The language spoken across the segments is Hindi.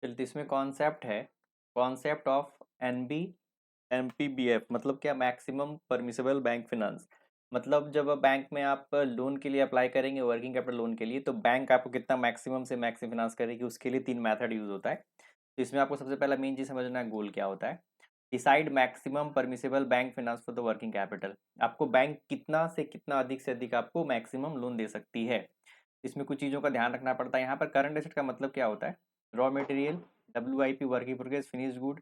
चलिए तो इसमें कॉन्सेप्ट है, कॉन्सेप्ट ऑफ एनबी एमपीबीएफ मतलब क्या, मैक्सिमम परमिसिबल बैंक फिनांस। मतलब जब बैंक में आप लोन के लिए अप्लाई करेंगे, वर्किंग कैपिटल लोन के लिए, तो बैंक आपको कितना मैक्सिमम से मैक्सिमम फिनांस करेगी, उसके लिए 3 मेथड यूज होता है। तो इसमें आपको सबसे पहला मेन चीज समझना है, गोल क्या होता है। Decide maximum permissible bank finance for the working capital. आपको बैंक कितना से अधिक आपको मैक्सिमम लोन दे सकती है। इसमें कुछ चीज़ों का ध्यान रखना पड़ता है। यहाँ पर करंट एसेट का मतलब क्या होता है, raw material, WIP work in progress, finish good,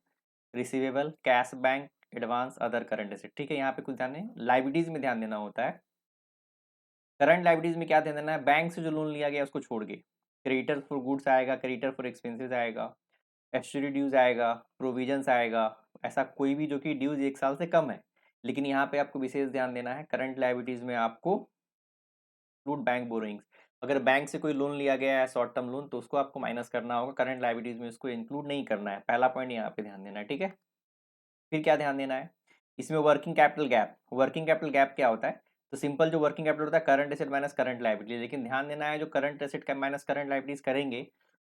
receivable, cash bank, advance, other current asset. ठीक है, यहाँ पे कुछ ध्यान है, लाइबिलिटीज में ध्यान देना होता है। करंट लाइबिलिटीज में क्या ध्यान देना है, बैंक से जो लोन लिया गया उसको छोड़ के क्रेडिटर फॉर गुड्स आएगा, क्रेडिटर फॉर एक्सपेंसेस आएगा, एस्टरी ड्यूज आएगा, प्रोविजंस आएगा, ऐसा कोई भी जो कि ड्यूज 1 साल से कम है। लेकिन यहाँ पे आपको विशेष ध्यान देना है, करंट लाइबिलिटीज में आपको इंक्लूड बैंक बोरोइंग्स। अगर बैंक से कोई लोन लिया गया है शॉर्ट टर्म लोन, तो उसको आपको माइनस करना होगा, करंट लाइबिलिटीज में उसको इंक्लूड नहीं करना है। पहला पॉइंट यहाँ पे ध्यान देना है, ठीक है। फिर क्या ध्यान देना है, इसमें working capital gap. Working capital gap क्या होता है, तो सिंपल जो वर्किंग कैपिटल होता है, current asset minus current liability. लेकिन ध्यान देना है, जो करंट एसेट का माइनस करंट लाइबिलिटीज करेंगे,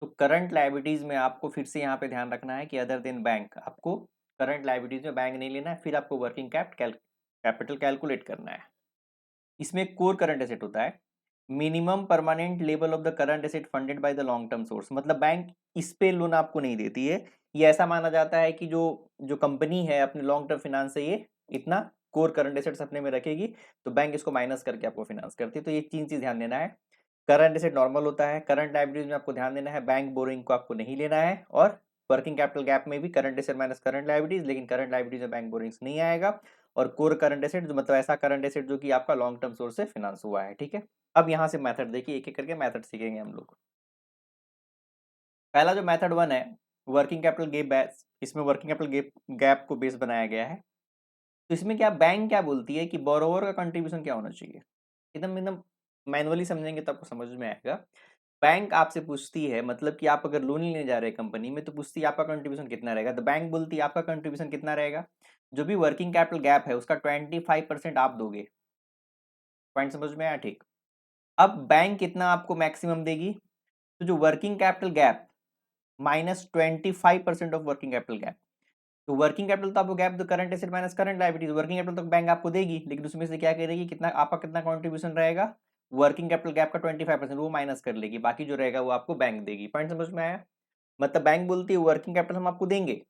तो करंट लाइबिलिटीज में आपको फिर से यहाँ पे ध्यान रखना है कि अदर देन बैंक, आपको करंट लाइबिलिटीज में बैंक नहीं लेना है, फिर आपको वर्किंग कैपिटल कैलकुलेट करना है। इसमें कोर करंट एसेट होता है, minimum permanent level of the current asset funded by the long term source. मतलब बैंक इस पे लोन आपको नहीं देती है, ये ऐसा माना जाता है कि जो जो कंपनी है अपने लॉन्ग टर्म फिनांस से ये इतना कोर करंट एसेट्स अपने में रखेगी, तो बैंक इसको माइनस करके आपको फिनांस करती है। तो ये 3 चीज ध्यान देना है, करंट एसेट नॉर्मल होता है, करंट लायबिलिटीज में आपको ध्यान देना है, बैंक बोरिंग को आपको नहीं लेना है, और वर्किंग कैपिटल गैप में भी current asset minus current liabilities, लेकिन करंट लायबिलिटीज में बैंक बोरिंग्स नहीं आएगा। और कोर करंट एसेट जो मतलब ऐसा करंट एसेट जो कि आपका लॉन्ग टर्म सोर्स से फिनांस हुआ है, ठीक है। अब यहाँ से मेथड देखिए, एक एक करके मेथड सीखेंगे हम लोग। पहला जो मेथड 1 है, वर्किंग कैपिटल गैप बेस, इसमें वर्किंग कैपिटल गैप को बेस बनाया गया है। तो इसमें क्या बैंक क्या बोलती है कि बोरोवर का कंट्रीब्यूशन क्या होना चाहिए, एकदम एकदम मैनुअली समझेंगे तो आपको समझ में आएगा। बैंक आपसे पूछती है, मतलब कि आप अगर लोन लेने जा रहे हैं कंपनी में, तो पूछती है आपका कंट्रीब्यूशन कितना रहेगा। तो बैंक बोलती है आपका कंट्रीब्यूशन कितना रहेगा, जो भी वर्किंग कैपिटल गैप है उसका 25% आप दोगे। पॉइंट समझ में आया, ठीक। अब बैंक कितना आपको मैक्सिमम देगी, तो जो working capital gap -25% of working capital gap. तो वर्किंग कैपिटल तो आपको gap the current asset minus current liabilities, working capital तो बैंक आपको देगी, लेकिन उसमें से क्या करेगी, कितना आपका कितना कंट्रीब्यूशन रहेगा, वर्किंग कैपिटल गैप का 25% वो माइनस कर लेगी, बाकी जो रहेगा वो आपको बैंक देगी। पॉइंट समझ में आया। मतलब बैंक बोलती है वर्किंग कैपिटल हम आपको देंगे,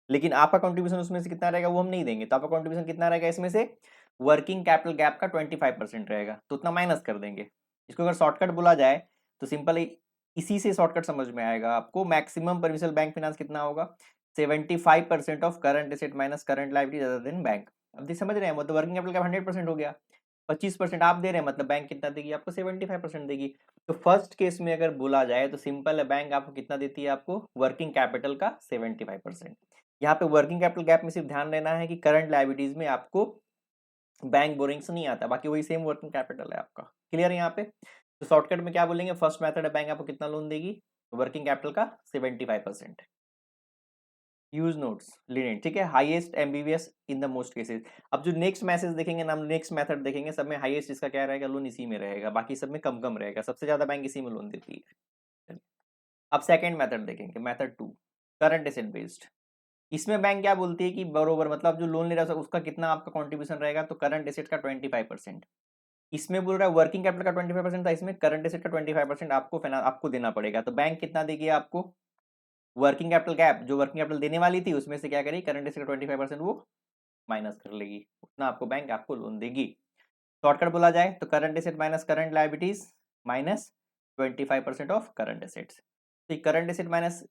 लेकिन आपका कंट्रीब्यूशन उसमें से कितना रहेगा वो हम नहीं देंगे। तो आपका कंट्रीब्यूशन कितना रहेगा, इसमें से वर्किंग कैपिटल गैप का 25% रहेगा, तो उतना माइनस कर देंगे। इसको अगर शॉर्टकट बोला जाए तो सिंपल इसी से शॉर्टकट समझ में आएगा आपको। मैक्सिमम परमिसिबल बैंक फाइनेंस कितना होगा, 75% of current asset minus current liability other than bank. अब देख समझ रहे हैं, मतलब वर्किंग कैपिटल गैप 100% हो गया, 25% आप दे रहे हैं, मतलब बैंक कितना देगी आपको, 75% देगी। तो फर्स्ट केस में अगर बोला जाए तो सिंपल है, बैंक आपको कितना देती है, आपको वर्किंग कैपिटल का 75%। यहाँ पे वर्किंग कैपिटल गैप में सिर्फ ध्यान देना है कि करंट लायबिलिटीज में आपको बैंक बोरिंग्स नहीं आता, बाकी वही सेम वर्किंग कैपिटल है आपका। क्लियर है यहाँ पे। तो शॉर्टकट में क्या बोलेंगे, फर्स्ट मेथड है बैंक आपको कितना लोन देगी, वर्किंग कैपिटल का 75%। यूज नोट्स लीनियंट, ठीक है, highest MBBS in the most cases. अब जो नेक्स्ट मैसेज देखेंगे ना, हम नेक्स्ट मेथड देखेंगे, सब में हाईएस्ट इसका क्या रहेगा, लोन इसी में रहेगा, बाकी सब में कम कम रहेगा, सबसे ज्यादा बैंक इसी में लोन देती है। अब सेकंड मेथड देखेंगे, मेथड 2, करंट एसेट बेस्ड। इसमें बैंक क्या बोलती है कि बरोबर, मतलब जो लोन ले रहा है उसका कितना आपका कंट्रीब्यूशन रहेगा, तो करंट एसेट का 25%। इसमें बोल रहा है वर्किंग कैपिटल का 25% था, इसमें करंट एसेट का 25% आपको देना पड़ेगा। तो बैंक कितना देगी आपको, वर्किंग कैपिटल गैप जो वर्किंग कैपिटल देने वाली थी उसमें से क्या करेगी, करंट एसेट का 25% वो माइनस कर लेगी, उतना आपको बैंक आपको लोन देगी। शॉर्टकट बोला जाए तो current asset minus current liabilities minus 25% of current assets. तो करंट एसेट माइनस,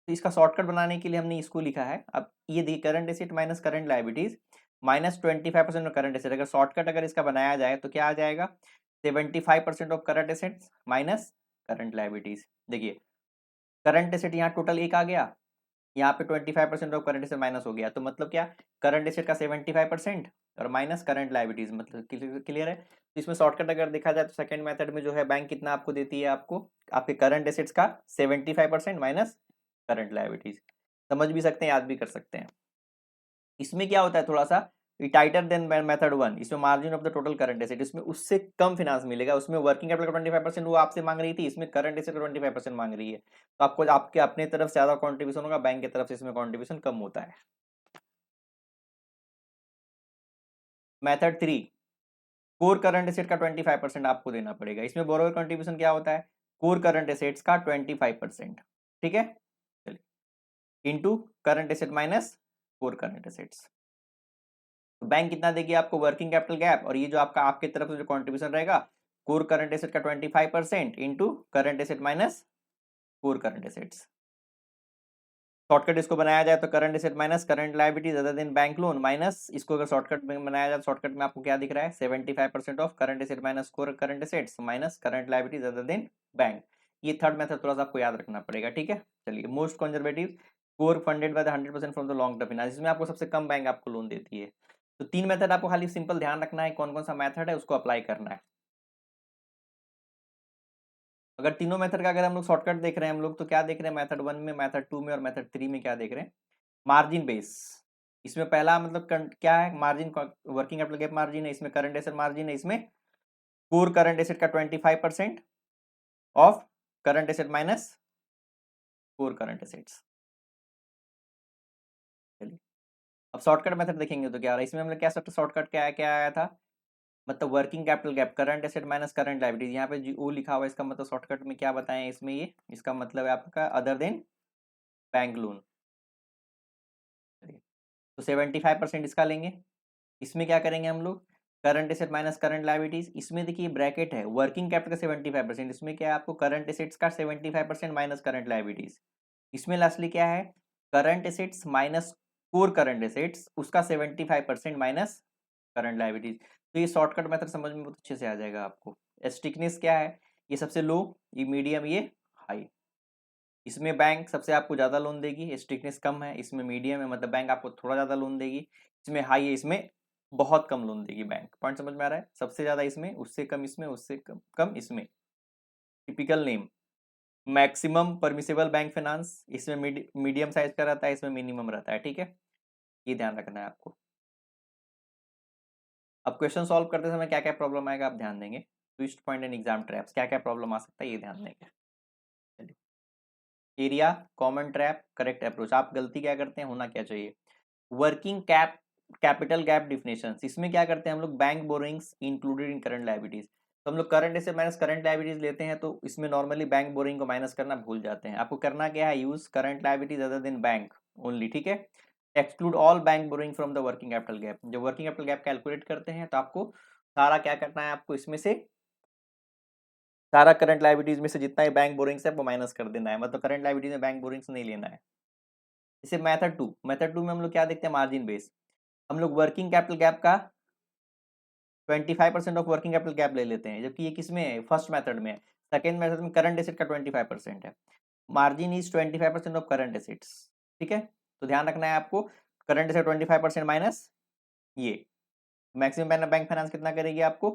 तो इसका शॉर्टकट बनाने के लिए हमने इसको लिखा है। अब ये देखिए, current asset minus current liabilities minus 25% of current asset. अगर शॉर्टकट अगर इसका बनाया जाए तो क्या आ जाएगा, 75% of current assets minus current liabilities. देखिए करंट एसेट यहाँ टोटल एक आ गया, यहाँ पे 25% ऑफ करंट एसेट माइनस हो गया, तो मतलब क्या, करंट एसेट का 75% और माइनस करंट लायबिलिटीज, मतलब क्लियर है। तो इसमें शॉर्टकट अगर देखा जाए तो सेकंड मेथड में जो है बैंक कितना आपको देती है, आपको आपके करंट एसेट्स का 75% माइनस करंट लायबिलिटीज। समझ भी सकते हैं, याद भी कर सकते हैं। इसमें क्या होता है, थोड़ा सा टाइटर देन मेथड 1, इसमें margin of the total current asset, इसमें उससे कम फाइनेंस मिलेगा, उसमें वर्किंग कैपिटल का 25% वो आपसे मांग रही थी, इसमें करंट एसेट का 25% मांग रही है, तो आपको आपके अपने तरफ से ज्यादा कॉन्ट्रीब्यूशन होगा, बैंक की तरफ से इसमें कॉन्ट्रीब्यूशन कम होता है। मेथड 3, कोर करंट एसेट का 25% आपको देना पड़ेगा, इसमें बोरोवर कॉन्ट्रीब्यूशन क्या होता है, कोर करंट एसेट्स का 25%, ठीक है, चलिए into current asset minus core current assets. तो बैंक कितना देगी आपको, वर्किंग कैपिटल गैप, और ये जो आपका आपके तरफ से जो कॉन्ट्रीब्यूशन रहेगा कोर करंट एसेट का 25% into current asset minus core current assets. Shortcut इसको बनाया जाए तो current asset minus current liabilities other than bank loan minus, इसको अगर शॉर्टकट में बनाया जाए, शॉर्टकट में आपको क्या दिख रहा है, 75% of current asset minus core current assets minus current liabilities other than bank. ये थर्ड मेथड थोड़ा सा आपको याद रखना पड़ेगा, ठीक है। चलिए, most conservative core funded by the 100% from the long term finance, इसमें आपको सबसे कम बैंक आपको लोन देती है। तो 3 मेथड आपको खाली सिंपल ध्यान रखना है, कौन कौन सा मेथड है उसको अप्लाई करना है। अगर तीनों मेथड का अगर हम लोग शॉर्टकट देख रहे हैं हम लोग, तो क्या देख रहे हैं मेथड 1 में, मेथड 2 में और मेथड 3 में क्या देख रहे हैं, मार्जिन बेस। इसमें पहला मतलब क्या है, margin working capital gap margin है, इसमें करंट एसेट मार्जिन है, इसमें कोर करंट एसेट का 25% of current asset minus core current assets. चलिए, अब शॉर्टकट मेथड देखेंगे तो क्या आ रहा है, इसमें हमने क्या शॉर्टकट क्या आया था, मतलब working capital gap current asset minus current liabilities, यहाँ पे ओ लिखा हुआ है, इसका मतलब शॉर्टकट में क्या बताएं इसमें, ये इसका मतलब है आपका अदर देन बैंक लोन। तो 75% इसका लेंगे, इसमें क्या करेंगे हम लोग, current asset minus current liabilities, इसमें देखिए ब्रैकेट है वर्किंग कैपिटल का 75%, इसमें क्या है आपको करंट एसेट्स का 75% माइनस करंट लायबिलिटीज, इसमें लास्टली क्या है current assets minus core current assets, उसका 75% माइनस करंट लायबिलिटीज। तो ये शॉर्टकट मेथड समझ में बहुत अच्छे से आ जाएगा आपको। स्टिकनेस क्या है, ये सबसे लो, ये मीडियम, ये हाई। इसमें बैंक सबसे आपको ज्यादा लोन देगी, स्ट्रिक्टनेस कम है, इसमें मीडियम है मतलब बैंक आपको थोड़ा ज्यादा लोन देगी, इसमें हाई है, इसमें बहुत कम लोन देगी बैंक। पॉइंट समझ में आ रहा है, सबसे ज्यादा इसमें, उससे कम इसमें, उससे कम कम इसमें। Typical name, maximum permissible bank finance, इसमें मीडियम साइज का रहता है, इसमें मिनिमम रहता है, ठीक है, ये ध्यान रखना है आपको। अब क्वेश्चन सॉल्व करते समय क्या क्या प्रॉब्लम आएगा आप ध्यान देंगे, twist point and exam traps, क्या क्या प्रॉब्लम आ सकता है ये ध्यान देंगे। Area, common trap, correct approach, आप गलती क्या करते हैं, होना क्या चाहिए, working cap capital gap definition, इसमें क्या करते हैं हम लोग, bank borings included in current liabilities, तो हम लोग current asset minus current liabilities लेते हैं, तो इसमें नॉर्मली बैंक बोरिंग को माइनस करना भूल जाते हैं, आपको करना क्या है, use current liabilities other than bank only, ठीक है। Exclude all bank boring from the working capital gap, जब वर्किंग कैपिटल गैप कैलकुलेट करते हैं तो आपको सारा क्या करना है, आपको इसमें से सारा करंट लायबिलिटीज में से जितना ही बैंक बोरिंग्स है वो माइनस कर देना है, मतलब करंट लायबिलिटीज में बैंक बोरिंग्स नहीं लेना है। इसे मेथड 2 में हम लोग क्या देखते हैं, मार्जिन बेस, हम लोग वर्किंग कैपिटल गैप का 25% ऑफ वर्किंग कैपिटल गैप ले लेते हैं, जबकि ये किसमें है, फर्स्ट मेथड में है। सेकेंड मेथड में करंट एसेट का 25% है, margin is 25% of current assets, ठीक है। तो ध्यान रखना है आपको, करंट एसेट 25% माइनस ये, मैक्सिमम बैंक फाइनेंस कितना करेगी आपको,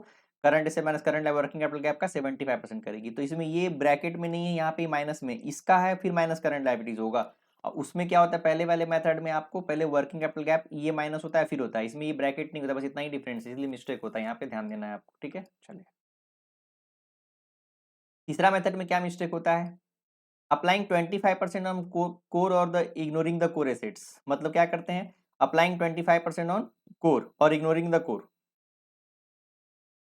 current asset minus current working capital gap का 75% करेगी, तो इसमें ये ब्रैकेट में नहीं है, यहाँ पे माइनस में इसका है, फिर माइनस करंट लायबिलिटीज होगा। और उसमें क्या होता है, पहले वाले मेथड में आपको पहले वर्किंग कैपिटल गैप ये माइनस होता है फिर होता है, इसमें ये ब्रैकेट नहीं होता, बस इतना ही डिफरेंस, इसलिए मिस्टेक होता है, यहाँ पे ध्यान देना है आपको, ठीक है। चलिए, तीसरा मेथड में क्या मिस्टेक होता है, अप्लाइंग 25% ऑन कोर और the ignoring the core assets, मतलब क्या करते हैं, अप्लाइंग 25% ऑन कोर और इग्नोरिंग द कोर,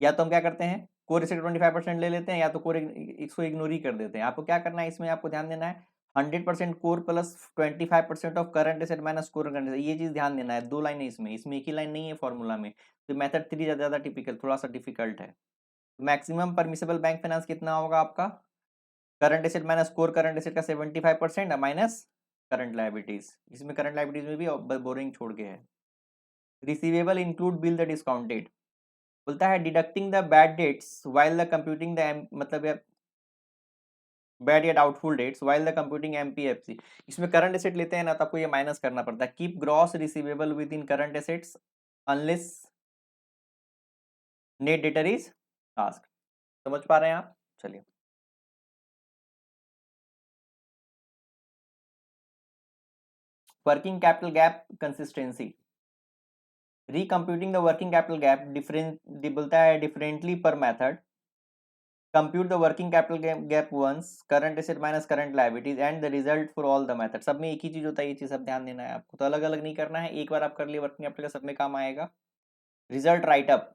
या तो हम क्या करते हैं कोर से 25% ले लेते हैं, या तो कोर इसको इग्नोर ही कर देते हैं। आपको क्या करना है, इसमें आपको ध्यान देना है 100% core plus 25% of current asset minus core current asset, ये चीज ध्यान देना है, दो लाइन है इसमें एक ही लाइन नहीं है फॉर्मूला में, तो मेथड 3 ज्यादा टिपिकल, थोड़ा सा डिफिकल्ट है। मैक्सिमम परमिसेबल बैंक फाइनेंस कितना होगा आपका, current asset minus core current asset का 75% माइनस करंट लायबिलिटीज, इसमें करंट लायबिलिटीज में भी बोरिंग छोड़ के है। Receivable include bill the discounted, बोलता है deducting the bad debts while the computing the, मतलब बैड या doubtful debts while the computing NBFC, इसमें करंट एसेट लेते हैं ना तो आपको ये माइनस करना पड़ता है, keep gross receivable within current assets unless net debtor is asked. समझ पा रहे हैं आप, चलिए, working capital gap consistency, recomputing the working capital gap बोलता है differently per method, compute the working capital gap once, current asset minus current liabilities and the result for all the method. सब में एक ही चीज होता है, ये चीज सब ध्यान देना है आपको, तो अलग अलग नहीं करना है, एक बार आप कर लिए वर्किंग कैपिटल का सब में काम आएगा। Result write up,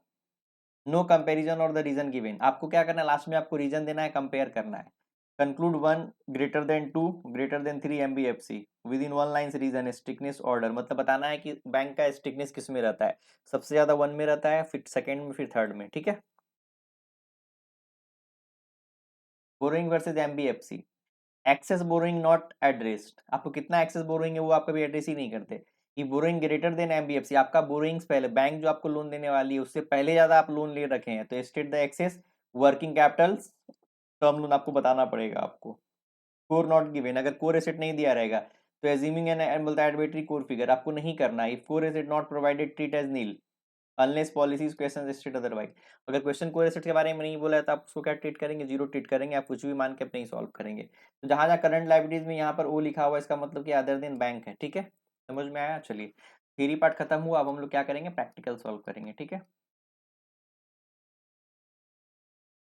no comparison और द रीजन गिवन, आपको क्या करना है लास्ट में, आपको रीजन देना है, कंपेयर करना है। Conclude 1 greater than 2 greater than 3 NBFC within 1 line reason strictness order, मतलब बताना है कि बैंक का स्ट्रिक्टनेस किस में रहता है, सबसे ज्यादा 1 में रहता है, फिर सेकंड में, फिर थर्ड में, ठीक है। Borrowing versus NBFC, excess borrowing not addressed, आपको कितना एक्सेस बोरोइंग है वो आप कभी एड्रेस ही नहीं करते। ये बोरोइंग ग्रेटर देन एमबीएफसी, आपका बोरोइंग्स पहले, बैंक जो आपको लोन देने वाली है उससे पहले ज्यादा आप लोन ले रखे हैं, तो state the excess working capital term loan आपको बताना पड़ेगा आपको। कोर नॉट गिवन, अगर कोर एसेट नहीं दिया रहेगा तो एज्यूमिंग एन बोलता है एडबिटरी कोर फिगर, आपको नहीं करना। If core asset not provided treat as nil unless policies question state otherwise, अगर क्वेश्चन कोर एसेट के बारे में नहीं बोला है तो आप उसको क्या ट्रीट करेंगे, जीरो ट्रीट करेंगे, आप कुछ भी मान के अपने ही सॉल्व करेंगे। तो जहां जहां करंट लाइबिलिटीज में यहाँ पर ओ लिखा हुआ है, इसका मतलब कि अदर देन बैंक है, ठीक है। समझ में आया, चलिए थ्योरी पार्ट खत्म हुआ, अब हम लोग क्या करेंगे, प्रैक्टिकल सॉल्व करेंगे, ठीक है।